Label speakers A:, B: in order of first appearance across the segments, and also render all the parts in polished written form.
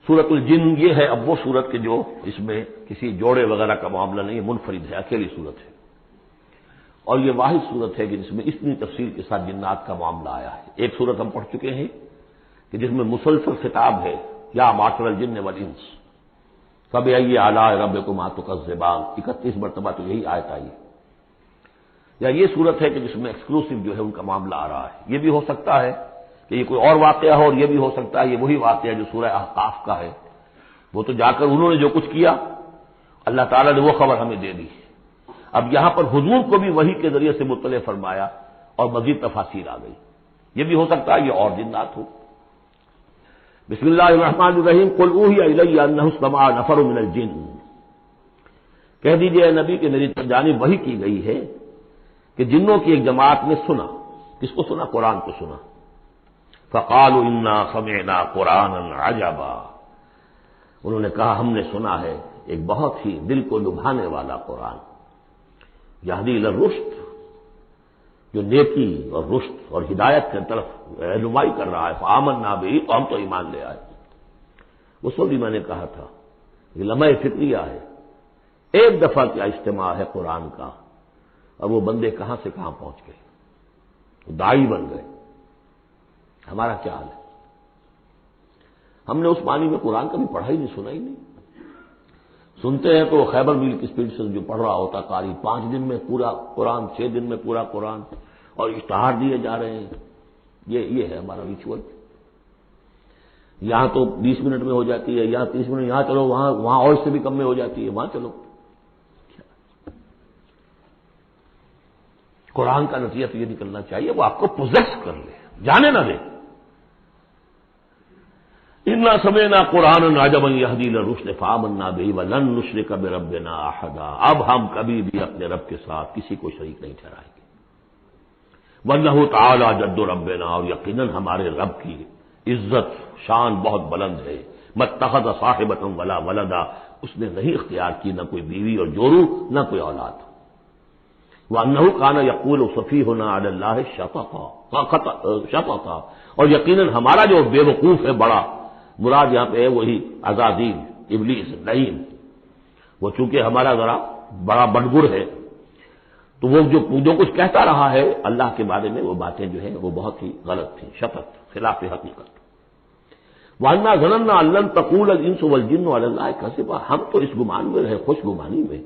A: سورۃ الجن یہ ہے اب وہ سورت کے جو اس میں کسی جوڑے وغیرہ کا معاملہ نہیں ہے، منفرد ہے، اکیلی سورت ہے، اور یہ واحد سورت ہے کہ جس میں اتنی تفصیل کے ساتھ جنات کا معاملہ آیا ہے۔ ایک سورت ہم پڑھ چکے ہیں کہ جس میں مسلسل خطاب ہے، یا معشر الجن والانس فبأي آلاء ربكما تكذبان، 31 مرتبہ تو یہی آیت آئی ہے۔ یا یہ صورت ہے کہ جس میں ایکسکلوسیو جو ہے ان کا معاملہ آ رہا ہے۔ یہ بھی ہو سکتا ہے کہ یہ کوئی اور واقعہ ہو، اور یہ بھی ہو سکتا ہے یہ وہی واقعہ جو سورہ احقاف کا ہے، وہ تو جا کر انہوں نے جو کچھ کیا اللہ تعالیٰ نے وہ خبر ہمیں دے دی۔ اب یہاں پر حضور کو بھی وحی کے ذریعے سے مطلع فرمایا اور مزید تفاصیل آ گئی۔ یہ بھی ہو سکتا ہے یہ اور جنات ہو۔ بسم اللہ الرحمن الرحیم، قل اوحی الی انہ استمع نفر من الجن، کہہ دیجئے اے نبی کہ میری جانب وحی کی گئی ہے کہ جنوں کی ایک جماعت نے سنا۔ کس کو سنا؟ قرآن کو سنا۔ فقالوا انا سمعنا قرآنا عجبا، انہوں نے کہا ہم نے سنا ہے ایک بہت ہی دل کو لبھانے والا قرآن، یہدی الی الرشد، جو نیکی اور رشد اور ہدایت کی طرف رہنمائی کر رہا ہے۔ فآمنا بہ، تو ہم تو ایمان لے آئے۔ اس وقت بھی میں نے کہا تھا یہ لمحہ فکریہ ہے، ایک دفعہ کیا اجتماع ہے قرآن کا، اور وہ بندے کہاں سے کہاں پہنچ گئے، داعی بن گئے۔ ہمارا کیا حال ہے؟ ہم نے اس معنی میں قرآن کبھی پڑھا ہی نہیں، سنا ہی نہیں۔ سنتے ہیں تو خیبر میل کی سپیڈ سے جو پڑھ رہا ہوتا قاری، 5 دن میں پورا قرآن، 6 دن میں پورا قرآن، اور اشتہار دیے جا رہے ہیں۔ یہ ہے ہمارا ریچول۔ یہاں تو 20 منٹ میں ہو جاتی ہے، یہاں 30 منٹ، یہاں چلو، وہاں اور اس سے بھی کم میں ہو جاتی ہے، وہاں چلو۔ قرآن کا نتیجہ تو یہ نکلنا چاہیے وہ آپ کو پوزیس کر لے، جانے نہ دے۔ انا سمعنا قرآنا عجبا یہدی الی الرشد فآمنا بہ ولن نشرک بربنا احدا، اب ہم کبھی بھی اپنے رب کے ساتھ کسی کو شریک نہیں ٹھہرائیں گے۔ وانہ تعالی جد ربنا، اور یقیناً ہمارے رب کی عزت شان بہت بلند ہے۔ متخذ صاحبۃ ولا ولدا، اس نے نہیں اختیار کی نہ کوئی بیوی اور جورو، نہ کوئی اولاد۔ وانہ کان یقول سفیہنا علی اللہ شططا، اور یقیناً ہمارا جو بے وقوف ہے بڑا، مراد یہاں پہ ہے وہی عزازیل، ابلیس، لعین، وہ چونکہ ہمارا ذرا بڑا بڑگر ہے، تو وہ جو کچھ کہتا رہا ہے اللہ کے بارے میں، وہ باتیں جو ہیں وہ بہت ہی غلط تھیں، شطط، خلاف حقیقت۔ وَأَنَّا ظَنَنَّا أَن لَّن تَقُولَ الْإِنسُ وَالْجِنُّ عَلَى اللَّهِ كَذِبًا، ہم تو اس گمان میں رہے، خوش گمانی میں،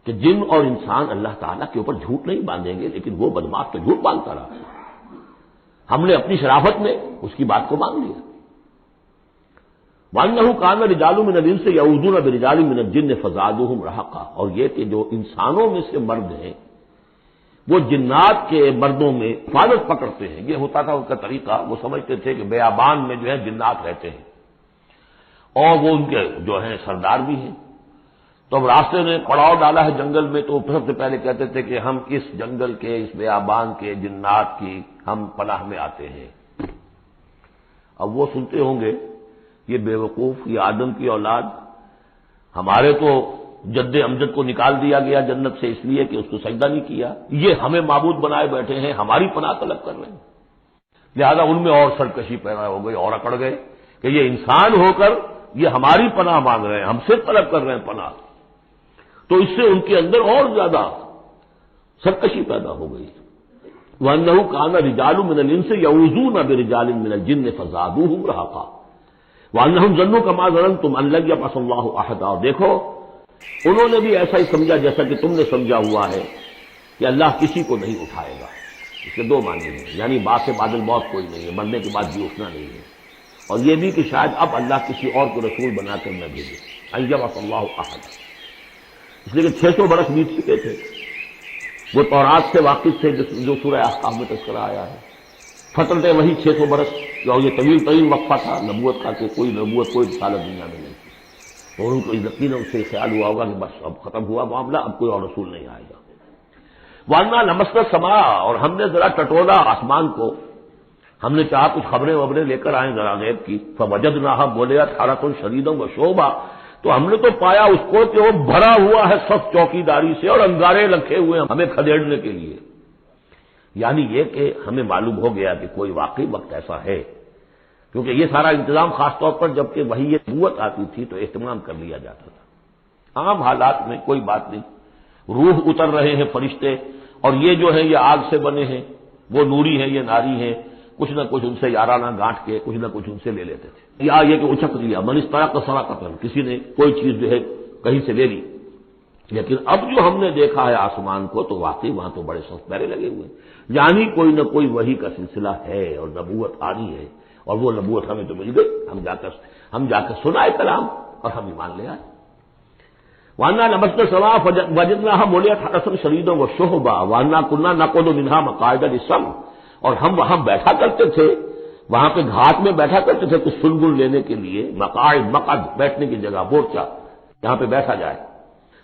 A: کہ جن اور انسان اللہ تعالیٰ کے اوپر جھوٹ نہیں باندھیں گے، لیکن وہ بدماش تو جھوٹ باندھتا رہا۔ ہم نے اپنی شرافت میں اس کی بات کو مان لیا۔ وَأَنَّهُ كَانَ رِجَالٌ مِّنَ الْإِنسِ يَعُوذُونَ بِرِجَالٍ مِّنَ الْجِنِّ فَزَادُوهُمْ رَهَقًا، اور یہ کہ جو انسانوں میں سے مرد ہیں وہ جنات کے مردوں میں حفاظت پکڑتے ہیں۔ یہ ہوتا تھا ان کا طریقہ، وہ سمجھتے تھے کہ بیابان میں جو ہے جنات رہتے ہیں اور وہ ان کے جو ہیں سردار بھی ہیں، تو اب راستے نے پڑاؤ ڈالا ہے جنگل میں، تو سب سے پہلے کہتے تھے کہ ہم اس جنگل کے، اس بیابان کے جنات کی ہم پناہ میں آتے ہیں۔ اب وہ سنتے ہوں گے یہ بے وقوف، یہ آدم کی اولاد، ہمارے تو جد امجد کو نکال دیا گیا جنت سے اس لیے کہ اس کو سجدہ نہیں کیا، یہ ہمیں معبود بنائے بیٹھے ہیں، ہماری پناہ طلب کر رہے ہیں۔ لہذا ان میں اور سرکشی پیدا ہو گئی اور اکڑ گئے کہ یہ انسان ہو کر یہ ہماری پناہ مانگ رہے ہیں، ہم سے طلب کر رہے ہیں پناہ، تو اس سے ان کے اندر اور زیادہ سرکشی پیدا ہو گئی۔ وَأَنَّهُ كَانَ رِجَالٌ مِّنَ الْإِنسِ يَعُوذُونَ بِرِجَالٍ مِّنَ الْجِنِّ فَزَادُوهُمْ رَهَقًا وَأَنَّهُمْ ظَنُّوا كَمَا ظَنَنتُمْ أَن لَّن يَبْعَثَ اللَّهُ أَحَدًا، اور دیکھو انہوں نے بھی ایسا ہی سمجھا جیسا کہ تم نے سمجھا ہوا ہے کہ اللہ کسی کو نہیں اٹھائے گا۔ اس کے دو معنی ہیں، یعنی بعد سے بعد الموت کوئی نہیں ہے، مرنے کے بعد بھی اٹھنا نہیں ہے، اور یہ بھی کہ شاید اب اللہ کسی اور کو رسول بنا کر نہ بھیجے، أن يبعث الله أحدا، اس لیے کہ 600 برس بیت چکے تھے، وہ تورات سے واقف تھے جو سورہ احقاف میں تذکرہ آیا ہے، فترت وہی 600 برس، اور یہ طویل طویل وقفہ تھا نبوت کا، کہ کوئی نبوت کوئی رسالت دنیا میں نہیں تھی، اور ان کو یقیناً اس سے خیال ہوا ہوگا کہ بس اب ختم ہوا معاملہ، اب کوئی اور رسول نہیں آئے گا۔ وَأَنَّا لَمَسْنَا السَّمَاءَ، اور ہم نے ذرا ٹٹولا آسمان کو، ہم نے چاہا کچھ خبریں وبریں لے کر آئیں ذرا غیب کی، فَوَجَدْنَاهَا مُلِئَتْ حَرَسًا شَدِيدًا وَشُهُبًا، تو ہم نے تو پایا اس کو کہ وہ بھرا ہوا ہے سخت چوکیداری سے اور انگارے رکھے ہوئے ہیں ہمیں کھدیڑنے کے لیے۔ یعنی یہ کہ ہمیں معلوم ہو گیا کہ کوئی واقعی وقت ایسا ہے کہ کیونکہ یہ سارا انتظام خاص طور پر جبکہ وحی نبوت آتی تھی تو اہتمام کر لیا جاتا تھا۔ عام حالات میں کوئی بات نہیں، روح اتر رہے ہیں فرشتے، اور یہ جو ہے یہ آگ سے بنے ہیں، وہ نوری ہیں یہ ناری ہیں، کچھ نہ کچھ ان سے یارانہ گانٹ کے کچھ نہ کچھ ان سے لے لیتے تھے، یا یہ کہ اچک لیا من اس طرح کا سرا قتل، کسی نے کوئی چیز جو ہے کہیں سے لے لی۔ لیکن اب جو ہم نے دیکھا ہے آسمان کو تو واقعی وہاں تو بڑے سخت پہرے لگے ہوئے ہیں، یعنی کوئی نہ کوئی وحی کا سلسلہ ہے اور نبوت آنی ہے، اور وہ نبوت ہمیں تو مل گئی، ہم جا کر سنائے کلام اور ہم ایمان لے آئے۔ وانا نمسنا سوا وجدناها ملئت حرسا شدیدا وشہبا وانا كنا نقعد منها مقاعد للسمع، اور ہم وہاں بیٹھا کرتے تھے، وہاں پہ گھاٹ میں بیٹھا کرتے تھے کچھ سنگل لینے کے لیے، مقاعد مقعد بیٹھنے کی جگہ، مورچہ جہاں پہ بیٹھا جائے،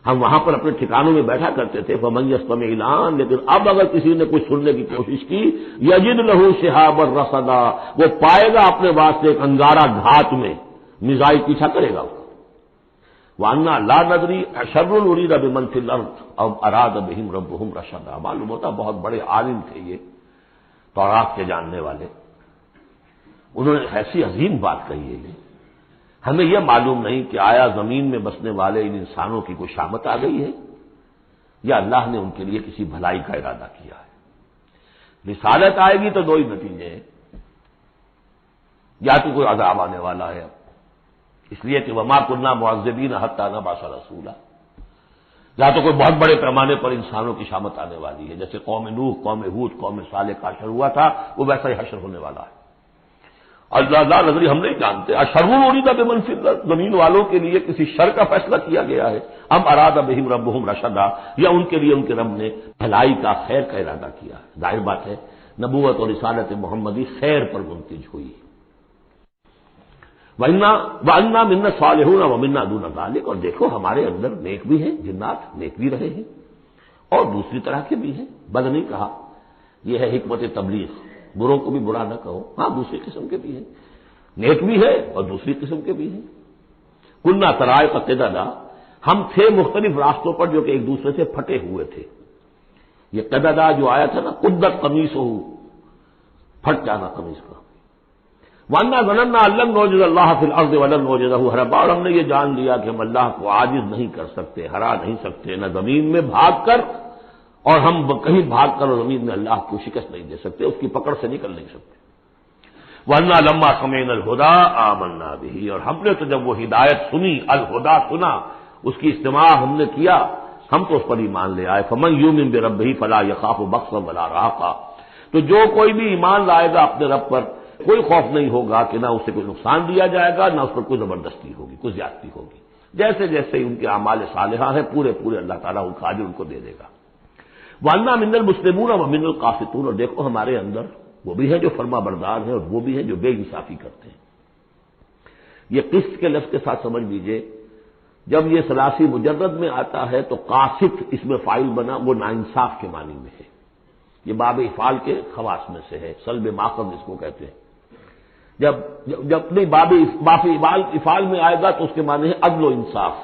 A: ہم وہاں پر اپنے ٹھکانوں میں بیٹھا کرتے تھے۔ فمن يستمع الان، لیکن اب اگر کسی نے کچھ سننے کی کوشش کی، یجد له شهابا رصدا، وہ پائے گا اپنے واسطے ایک انگارہ گھات میں، میزائل پیچھا کرے گا۔ وَأَنَّا لَا نَدْرِي أَشَرٌّ أُرِيدَ بِمَنْ فِي الْأَرْضِ أَوْ أَرَادَ بِهِمْ رَبُّهُمْ رَشَدًا، معلوم ہوتا بہت بڑے عالم تھے یہ تورات کے جاننے والے، انہوں نے ایسی عظیم بات کہی ہے یہ، ہمیں یہ معلوم نہیں کہ آیا زمین میں بسنے والے ان انسانوں کی کوئی شامت آ گئی ہے یا اللہ نے ان کے لیے کسی بھلائی کا ارادہ کیا ہے۔ رسالت آئے گی تو دو ہی نتیجے ہیں، یا تو کوئی عذاب آنے والا ہے، اس لیے کہ وما كنا معذبین حتی نبعث رسولا، یا تو کوئی بہت بڑے پیمانے پر انسانوں کی شامت آنے والی ہے، جیسے قوم نوح، قوم ہود، قوم صالح کا حشر ہوا تھا، وہ ویسا ہی حشر ہونے والا ہے۔ اللہ نظری ہم نہیں جانتے، اشر ارید بمن فی الارض، زمین والوں کے لیے کسی شر کا فیصلہ کیا گیا ہے، ام اراد بہم ربہم رشدا، یا ان کے لیے ان کے رب نے بھلائی کا خیر کا ارادہ کیا ہے۔ ظاہر بات ہے نبوت اور رسالت محمدی خیر پر منتج ہوئی۔ وَأَنَّا مِنَّا الصَّالِحُونَ وَمِنَّا دُونَ ذَلِكَ، اور دیکھو ہمارے اندر نیک بھی ہیں، جنات نیک بھی رہے ہیں اور دوسری طرح کے بھی ہیں، بد نہیں کہا، یہ ہے حکمت تبلیغ، بروں کو بھی برا نہ کہو، ہاں دوسری قسم کے بھی ہیں، نیک بھی ہے اور دوسری قسم کے بھی ہیں۔ کُنَّا طَرَائِقَ قِدَدًا، ہم تھے مختلف راستوں پر جو کہ ایک دوسرے سے پھٹے ہوئے تھے۔ یہ قددا جو آیا تھا نا، قدت قمیصہ، پھٹ جانا قمیص کا۔ وَأَنَّا ظَنَنَّا أَن لَّن نُعْجِزَ اللَّهَ فِي الْأَرْضِ وَلَن نُعْجِزَهُ هَرَبًا، اور ہم نے یہ جان لیا کہ ہم اللہ کو عاجز نہیں کر سکتے، ہرا نہیں سکتے، نہ زمین میں بھاگ کر، اور ہم کہیں بھاگ کر اور زمین میں اللہ کو شکست نہیں دے سکتے، اس کی پکڑ سے نکل نہیں سکتے۔ وَأَنَّا لَمَّا سَمِعْنَا الْهُدَىٰ آمَنَّا بِهِ، اور ہم نے تو جب وہ ہدایت سنی، الہدا سنا، اس کی استماع ہم نے کیا، ہم تو اس پر ایمان لے آئے۔ فَمَن يُؤْمِن بِرَبِّهِ فَلَا يَخَافُ بَخْسًا وَلَا رَهَقًا، تو جو کوئی بھی ایمان لائے گا اپنے رب پر، کوئی خوف نہیں ہوگا کہ نہ اسے کوئی نقصان دیا جائے گا، نہ اس پر کوئی زبردستی ہوگی، کوئی زیادتی ہوگی، جیسے جیسے ان کے اعمال صالحہ ہیں پورے پورے اللہ تعالیٰ ان کا اجر ان کو دے دے گا۔ وَأَنَّا مِنَّا الْمُسْلِمُونَ وَمِنَّا الْقَاسِطُونَ، اور دیکھو ہمارے اندر وہ بھی ہیں جو فرما بردار ہیں اور وہ بھی ہیں جو بے انصافی کرتے ہیں۔ یہ قسط کے لفظ کے ساتھ سمجھ لیجئے، جب یہ ثلاثی مجرد میں آتا ہے تو قاسط اس میں فاعل بنا، وہ ناانصاف کے معنی میں ہے، یہ باب افعال کے خواص میں سے ہے، سلب ماخذ اس کو کہتے ہیں۔ جب نہیں باب افعال میں آئے گا تو اس کے معنی ہے عدل و انصاف،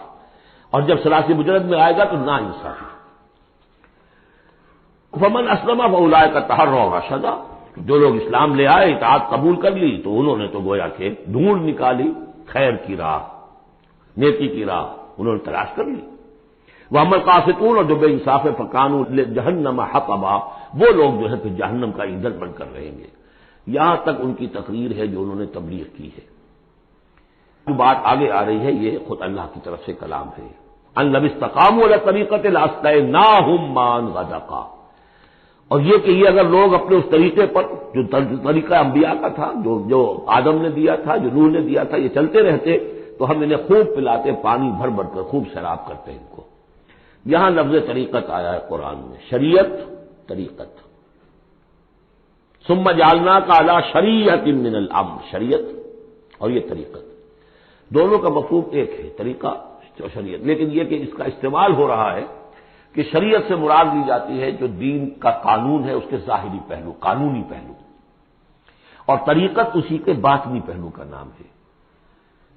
A: اور جب ثلاثی مجرد میں آئے گا تو نا انصافی۔ فمن اسلم فاولئک تحروا رشدا، جو لوگ اسلام لے آئے، اطاعت قبول کر لی، تو انہوں نے تو گویا کہ ڈھونڈ نکالی خیر کی راہ، نیکی کی راہ انہوں نے تلاش کر لی۔ وَأَمَّا الْقَاسِطُونَ، اور جو بے انصاف ہے، فَكَانُوا لِجَهَنَّمَ حَطَبًا، وہ لوگ جو ہے پھر جہنم کا ایندھن بن کر رہیں گے۔ یہاں تک ان کی تقریر ہے جو انہوں نے تبلیغ کی ہے۔ جو بات آگے آ رہی ہے یہ خود اللہ کی طرف سے کلام ہے، أَن لَّوِ اسْتَقَامُوا عَلَى الطَّرِيقَةِ لَأَسْقَيْنَاهُم مَّاءً غَدَقًا، اور یہ کہ یہ اگر لوگ اپنے اس طریقے پر جو طریقہ انبیاء کا تھا، جو آدم نے دیا تھا، جو نوح نے دیا تھا، یہ چلتے رہتے تو ہم انہیں خوب پلاتے، پانی بھر بھر کر خوب سیراب کرتے ان کو۔ یہاں لفظ طریقت آیا ہے قرآن میں، شریعت طریقت۔ ثم جعلناک علی شریعۃ من الامر، شریعت اور یہ طریقت دونوں کا مفہوم ایک ہے، طریقہ اور شریعت، لیکن یہ کہ اس کا استعمال ہو رہا ہے کہ شریعت سے مراد لی جاتی ہے جو دین کا قانون ہے، اس کے ظاہری پہلو، قانونی پہلو، اور طریقت اسی کے باطنی پہلو کا نام ہے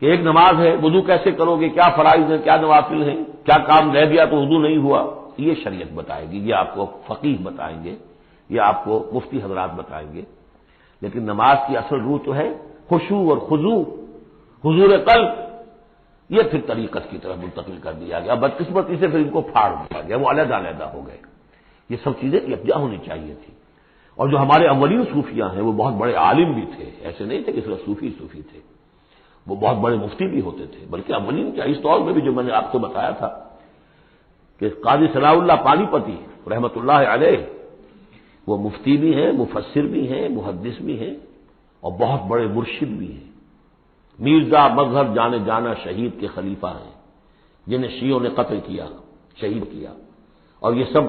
A: کہ ایک نماز ہے، وضو کیسے کرو گے، کیا فرائض ہیں، کیا نوافل ہیں، کیا کام رہ گیا تو وضو نہیں ہوا، یہ شریعت بتائے گی، یہ آپ کو فقیہ بتائیں گے، یہ آپ کو مفتی حضرات بتائیں گے، لیکن نماز کی اصل روح تو ہے خشوع اور خضوع، حضور قلب، یہ پھر طریقت کی طرف منتقل کر دیا گیا. بدقسمتی سے پھر ان کو پھاڑ دیا گیا، وہ علیحدہ علیحدہ ہو گئے. یہ سب چیزیں یکجا ہونی چاہیے تھی. اور جو ہمارے اولین صوفیاء ہیں وہ بہت بڑے عالم بھی تھے، ایسے نہیں تھے کہ صرف صوفی تھے، وہ بہت بڑے مفتی بھی ہوتے تھے. بلکہ اولین کیا، اس طور میں بھی جو میں نے آپ کو بتایا تھا کہ قاضی صلاح اللہ پانی پتی رحمۃ اللہ علیہ، وہ مفتی بھی ہیں، مفسر بھی ہیں، محدث بھی ہیں، اور بہت بڑے مرشد بھی ہیں. میرزا مظہر جانے جانا شہید کے خلیفہ ہیں، جنہیں شیعوں نے قتل کیا، شہید کیا. اور یہ سب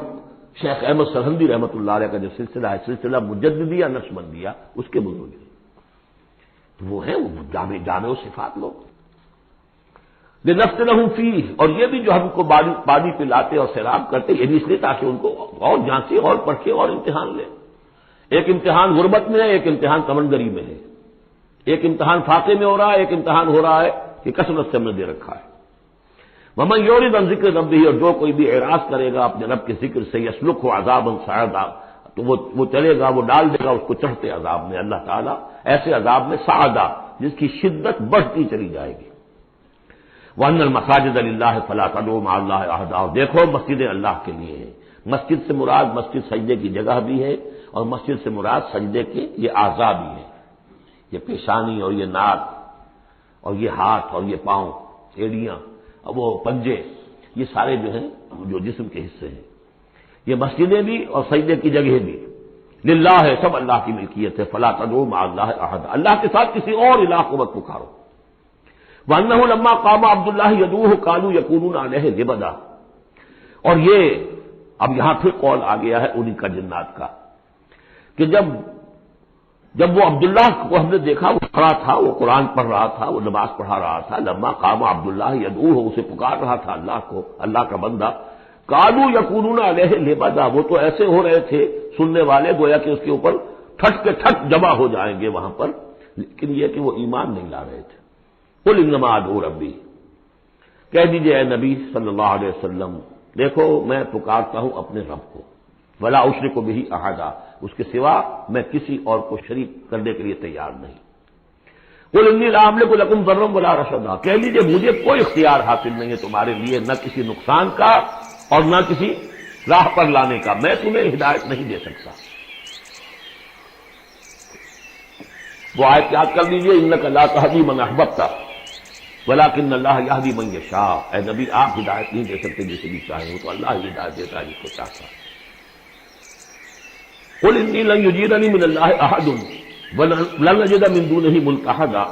A: شیخ احمد سرہندی رحمۃ اللہ علیہ کا جو سلسلہ ہے، سلسلہ مجددیہ نقشبندیہ، اس کے بزرگ ہیں. وہ ہیں وہ جامع و صفات لوگ. لنفتنہم فیہ، اور یہ بھی جو ہم کو پانی پلاتے اور سیراب کرتے، یہ بھی اس لیے تاکہ ان کو اور جانچے اور پرکھے اور امتحان لیں. ایک امتحان غربت میں ہے، ایک امتحان تمنگری میں ہے. ایک امتحان فاقے میں ہو رہا ہے، ایک امتحان ہو رہا ہے کہ کثرت سے ہم نے دے رکھا ہے. ومن یعرض عن ذکر ربہ، اور جو کوئی بھی اعراض کرے گا اپنے رب کے ذکر سے، یسلکہ عذابا صعدا، تو وہ چلے گا، وہ ڈال دے گا اس کو چڑھتے عذاب میں اللہ تعالیٰ، ایسے عذاب میں صعدا جس کی شدت بڑھتی چلی جائے گی. وان المساجد للہ فلا تدعوا مع اللہ احدا، اور دیکھو مسجدیں اللہ کے لیے ہیں. مسجد سے مراد مسجد سجدے کی جگہ بھی ہے، اور مسجد سے مراد سجدے کے یہ اعضاء بھی ہیں. یہ پیشانی اور یہ ناک اور یہ ہاتھ اور یہ پاؤں، ایڑیاں اور وہ پنجے، یہ سارے جو ہیں جو جسم کے حصے ہیں. یہ مسجدیں بھی اور سجدے کی جگہ بھی للہ ہے، سب اللہ کی ملکیت ہے. فلا تدعوا مع اللہ احد، اللہ کے ساتھ کسی اور الہ کو مت پکارو. وانہ لما قام عبد اللہ یدعوہ قالوا یکونون علیہ لبدا، اور یہ اب یہاں پھر قول آ گیا ہے انہی کا جنات کا کہ جب وہ عبداللہ کو ہم نے دیکھا، وہ کھڑا تھا، وہ قرآن پڑھ رہا تھا، وہ نماز پڑھا رہا تھا. لما قام عبداللہ یدعوہ، اسے پکار رہا تھا اللہ کو، اللہ کا بندہ. قالوا یکونون علیہ لبدا، وہ تو ایسے ہو رہے تھے سننے والے گویا کہ اس کے اوپر ٹھٹ کے ٹھٹ جمع ہو جائیں گے وہاں پر، لیکن یہ کہ وہ ایمان نہیں لا رہے تھے. قل انما ادعو ربی، کہہ دیجئے اے نبی صلی اللہ علیہ وسلم، دیکھو میں پکارتا ہوں اپنے رب کو، ولا اشرک بہ احدا، اس کے سوا میں کسی اور کو شریک کرنے کے لیے تیار نہیں. قل انی لا املک لکم ضرا ولا رشدا، کہہ لیجئے مجھے کوئی اختیار حاصل نہیں ہے تمہارے لیے، نہ کسی نقصان کا اور نہ کسی راہ پر لانے کا، میں تمہیں ہدایت نہیں دے سکتا. وہ آیت یاد کر لیجئے، انک لا تہدی من احببت ولکن اللہ یہدی من یشاء، اے نبی آپ ہدایت نہیں دے سکتے جسے بھی چاہیں، وہ تو اللہ ہی ہدایت دیتا ہے جس کو چاہتا ہے. قل انی لن یجیرنی من اللہ احد ولن اجد من دونہ ملتحدا،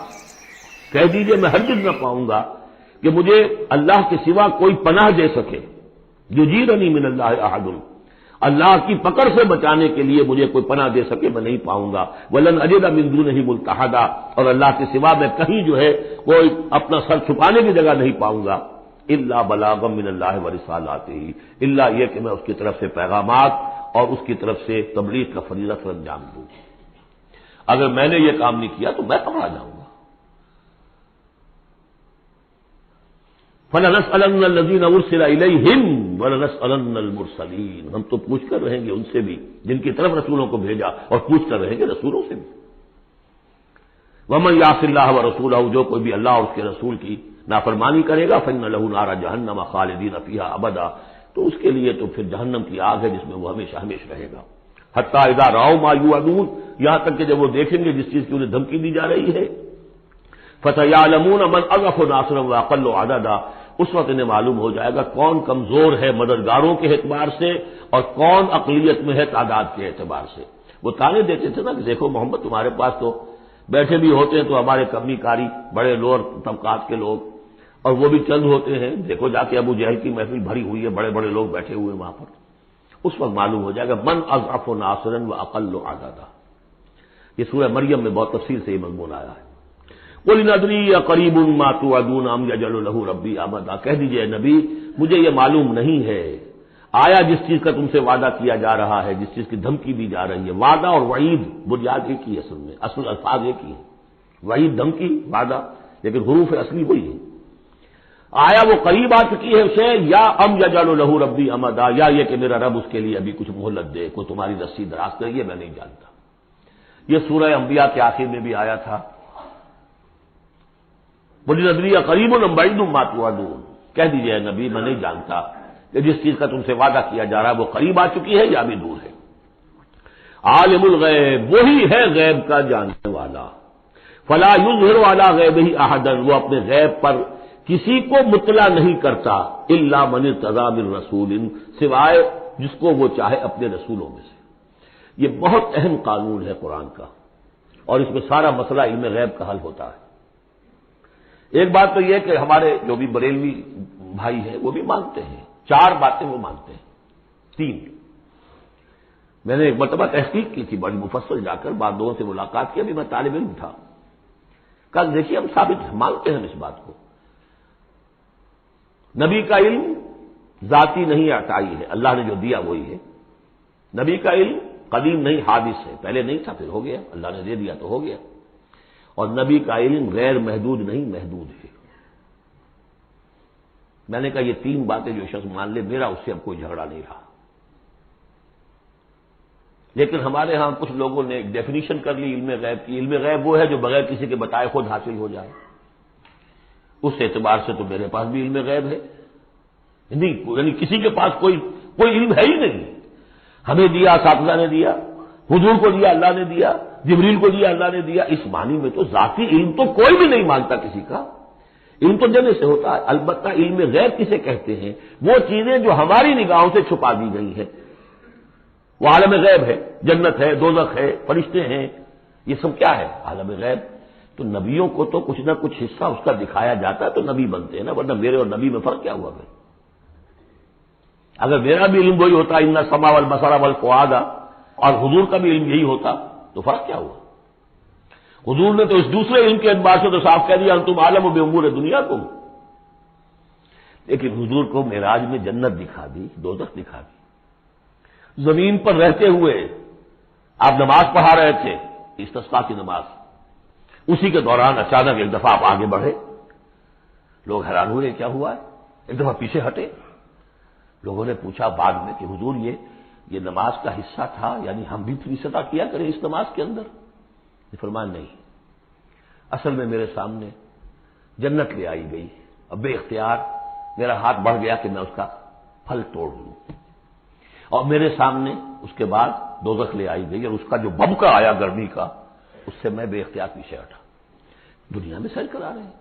A: کہہ دیجئے میں ہرگز نہ پاؤں گا کہ مجھے اللہ کے سوا کوئی پناہ دے سکے. یجیرنی من اللہ احد، اللہ کی پکڑ سے بچانے کے لیے مجھے کوئی پناہ دے سکے میں نہیں پاؤں گا. ولن اجد من دونہ ملتحدا، اور اللہ کے سوا میں کہیں جو ہے کوئی اپنا سر چھپانے کی جگہ نہیں پاؤں گا. الا بلاغا من اللہ ورسالاتہ، الا یہ کہ میں اس کی طرف سے پیغامات اور اس کی طرف سے تبلیغ کا فریضہ سر انجام دوں. اگر میں نے یہ کام نہیں کیا تو میں پکڑا جاؤں گا. فَلَنَسْأَلَنَّ الَّذِينَ أُرْسِلَ إِلَيْهِمْ وَلَنَسْأَلَنَّ الْمُرْسَلِينَ، ہم تو پوچھ کر رہیں گے ان سے بھی جن کی طرف رسولوں کو بھیجا، اور پوچھ کر رہیں گے رسولوں سے بھی. وَمَن يَعْصِ اللَّهَ وَرَسُولَهُ، جو کوئی بھی اللہ اور اس کے رسول کی نافرمانی کرے گا، فَإِنَّ لَهُ نَارَ جَهَنَّمَ خَالِدِينَ فِيهَا أَبَدًا، تو اس کے لیے تو پھر جہنم کی آگ ہے جس میں وہ ہمیشہ ہمیشہ رہے گا. حتیٰ اذا رأوا ما يوعدون، یہاں تک کہ جب وہ دیکھیں گے جس چیز کی انہیں دھمکی دی جا رہی ہے، فَسَيَعْلَمُونَ مَنْ أَضْعَفُ نَاصِرًا وَأَقَلُّ عَدَدًا، اس وقت انہیں معلوم ہو جائے گا کون کمزور ہے مددگاروں کے اعتبار سے اور کون اقلیت میں ہے تعداد کے اعتبار سے. وہ تانے دیتے تھے نا کہ دیکھو محمد تمہارے پاس تو بیٹھے بھی ہوتے ہیں تو ہمارے کمی کاری بڑے لوور طبقات کے لوگ، اور وہ بھی چند ہوتے ہیں، دیکھو جا کے ابو جہل کی محفل بھری ہوئی ہے، بڑے بڑے لوگ بیٹھے ہوئے ہیں وہاں پر. اس وقت معلوم ہو جائے گا من اضعف ناصرا واقل عددا. یہ سورہ مریم میں بہت تفصیل سے یہ مضمون آیا ہے. قل ان ادری اقریب ما توعدون ام یجعل له ربی امدا، کہہ دیجئے نبی مجھے یہ معلوم نہیں ہے آیا جس چیز کا تم سے وعدہ کیا جا رہا ہے، جس چیز کی دھمکی دی جا رہی ہے. وعدہ اور وعید بنیاد ایک ہی اصل میں، اصل الفاظ ایک ہی ہے. وعید دھمکی، وعدہ لیکن حروف اصلی وہی ہے. آیا وہ قریب آ چکی ہے اسے، یا ام یجعل له ربی امدا، یا یہ کہ میرا رب اس کے لیے ابھی کچھ مہلت دے، کوئی تمہاری رسی دراز کرے، یہ میں نہیں جانتا. یہ سورہ انبیاء کے آخر میں بھی آیا تھا قل ندری قریب ام بعید ما توعدون، کہہ دیجیے نبی میں نہیں جانتا کہ جس چیز کا تم سے وعدہ کیا جا رہا ہے وہ قریب آ چکی ہے یا بھی دور ہے۔ عالم الغیب، وہی ہے غیب کا جاننے والا، فلا یظہر علی غیبہ احدا، وہ اپنے غیب پر کسی کو مطلع نہیں کرتا، الا من ارتضی من رسول، سوائے جس کو وہ چاہے اپنے رسولوں میں سے۔ یہ بہت اہم قانون ہے قرآن کا، اور اس میں سارا مسئلہ علم غیب کا حل ہوتا ہے۔ ایک بات تو یہ کہ ہمارے جو بھی بریلوی بھائی ہیں وہ بھی مانتے ہیں، 4 باتیں وہ مانتے ہیں، 3۔ میں نے ایک مرتبہ تحقیق کی تھی بڑی مفصل، جا کر بعد لوگوں سے ملاقات کی، ابھی میں طالب علم تھا۔ کل دیکھیے ہم ثابت مانتے ہیں اس بات کو، نبی کا علم ذاتی نہیں عطائی ہے، اللہ نے جو دیا وہی ہے۔ نبی کا علم قدیم نہیں حادث ہے، پہلے نہیں تھا پھر ہو گیا، اللہ نے دے دیا تو ہو گیا۔ اور نبی کا علم غیر محدود نہیں محدود ہے۔ میں نے کہا یہ 3 باتیں جو شخص مان لے، میرا اس سے اب کوئی جھگڑا نہیں رہا۔ لیکن ہمارے ہاں کچھ لوگوں نے ایک ڈیفینیشن کر لی علم غیب کی، علم غیب وہ ہے جو بغیر کسی کے بتائے خود حاصل ہو جائے۔ اس اعتبار سے تو میرے پاس بھی علم غیب ہے نہیں، یعنی کسی کے پاس کوئی علم ہے ہی نہیں۔ ہمیں دیا اساتذہ نے دیا، حضور کو دیا اللہ نے دیا، جبریل کو دیا اللہ نے دیا، اس معنی میں تو ذاتی علم تو کوئی بھی نہیں مانتا کسی کا، علم تو جانے سے ہوتا ہے۔ البتہ علم غیب کسے کہتے ہیں؟ وہ چیزیں جو ہماری نگاہوں سے چھپا دی گئی ہیں، وہ عالم غیب ہے، جنت ہے، دوزخ ہے، فرشتے ہیں، یہ سب کیا ہے؟ عالم غیب۔ تو نبیوں کو تو کچھ نہ کچھ حصہ اس کا دکھایا جاتا ہے تو نبی بنتے ہیں نا، ورنہ میرے اور نبی میں فرق کیا ہوا پھر؟ اگر میرا بھی علم وہی ہوتا ان السمع والبصر والفؤاد، اور حضور کا بھی علم یہی ہوتا تو فرق کیا ہوا؟ حضور نے تو اس دوسرے علم کے اعتبار سے تو صاف کہہ دیا انتم عالم بامور دنیاکم، لیکن حضور کو معراج میں جنت دکھا دی، دوزخ دکھا دی۔ زمین پر رہتے ہوئے آپ نماز پڑھا رہے تھے، استسقاء کی نماز، اسی کے دوران اچانک ایک دفعہ آپ آگے بڑھے، لوگ حیران ہوئے کیا ہوا ہے، ایک دفعہ پیچھے ہٹے۔ لوگوں نے پوچھا بعد میں کہ حضور یہ نماز کا حصہ تھا، یعنی ہم بھی فریضہ ادا کیا کریں اس نماز کے اندر؟ یہ فرمان نہیں، اصل میں میرے سامنے جنت لے آئی گئی، اب بے اختیار میرا ہاتھ بڑھ گیا کہ میں اس کا پھل توڑ لوں، اور میرے سامنے اس کے بعد دوزخ لے آئی گئی، اور اس کا جو بھبکا آیا گرمی کا، اس سے میں بے اختیار پیچھے ہٹا۔ دنیا میں سیر کرا رہے ہیں،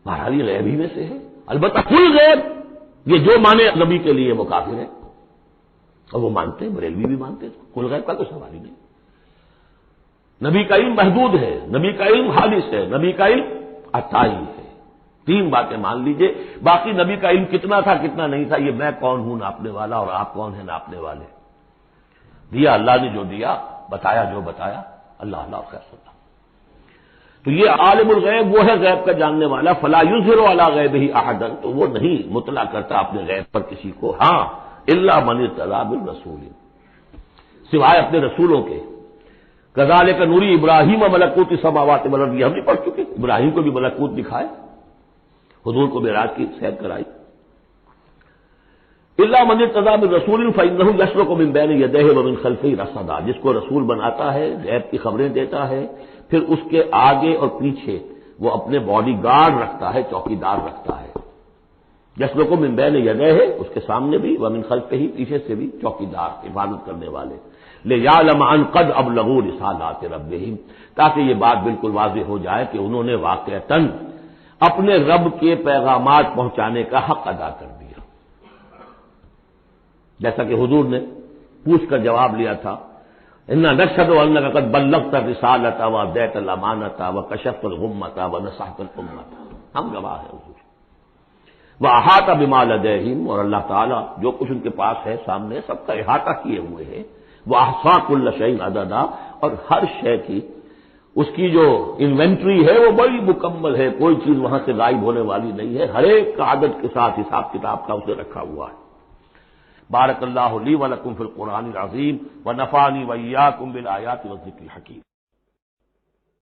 A: بہرحال یہ غیب ہی میں سے ہے، البتہ کل غیب یہ جو مانے نبی کے لیے وہ کافر ہے، اور وہ مانتے ہیں، بریلوی بھی مانتے ہیں، کل غیب کا کوئی سوال ہی نہیں۔ نبی کا علم محدود ہے، نبی کا علم حادث ہے، نبی کا علم عطائی ہے۔ 3 باتیں مان لیجئے، باقی نبی کا علم کتنا تھا کتنا نہیں تھا یہ میں کون ہوں ناپنے والا، اور آپ کون ہیں ناپنے والے؟ دیا اللہ نے جو دیا، بتایا جو بتایا، اللہ اللہ خیر صلی اللہ۔ تو یہ عالم الغیب وہ ہے غیب کا جاننے والا، فلا یظہر علی غیبہ احدا، تو وہ نہیں مطلع کرتا اپنے غیب پر کسی کو، ہاں الا من ارتضی من رسول، سوائے اپنے رسولوں کے۔ کذالک نوری ابراہیم ملکوت السماوات والارض، یہ ہم نے پڑھ چکے، ابراہیم کو بھی ملکوت دکھائے، حضور کو معراج کی سیر کرائی۔ الا من ارتضی من رسول فانہ یسلک من بین یدیہ ومن خلفہ رصدا، جس کو رسول بناتا ہے، غیب کی خبریں دیتا ہے، پھر اس کے آگے اور پیچھے وہ اپنے باڈی گارڈ رکھتا ہے، چوکیدار رکھتا ہے۔ یسلک من بین یدیہ، اس کے سامنے بھی، ومن خلفہ، پیچھے سے بھی چوکیدار، حفاظت کرنے والے۔ لیعلم ان قد ابلغوا رسالات ربہم، تاکہ یہ بات بالکل واضح ہو جائے کہ انہوں نے واقعتاً اپنے رب کے پیغامات پہنچانے کا حق ادا کر دیا، جیسا کہ حضور نے پوچھ کر جواب لیا تھا، انا نشہد انک قد بلغت الرسالۃ وادیت الامانۃ وکشفت الغمۃ ونصحت الامۃ، ہم گواہ ہیں حضور۔ واحاط بما لدیہم، اور اللہ تعالیٰ جو کچھ ان کے پاس ہے سامنے سب کا احاطہ کیے ہوئے ہیں، واحصا کل شیء عددا، اور ہر شے کی اس کی جو انوینٹری ہے وہ بڑی مکمل ہے، کوئی چیز وہاں سے غائب ہونے والی نہیں ہے، ہر ایک کا عدد کے ساتھ حساب کتاب کا اسے رکھا ہوا ہے۔ بارک اللہ لی ولکم فی القرآن العظیم ونفعنی وإیاکم بالآیات والذکر الحکیم۔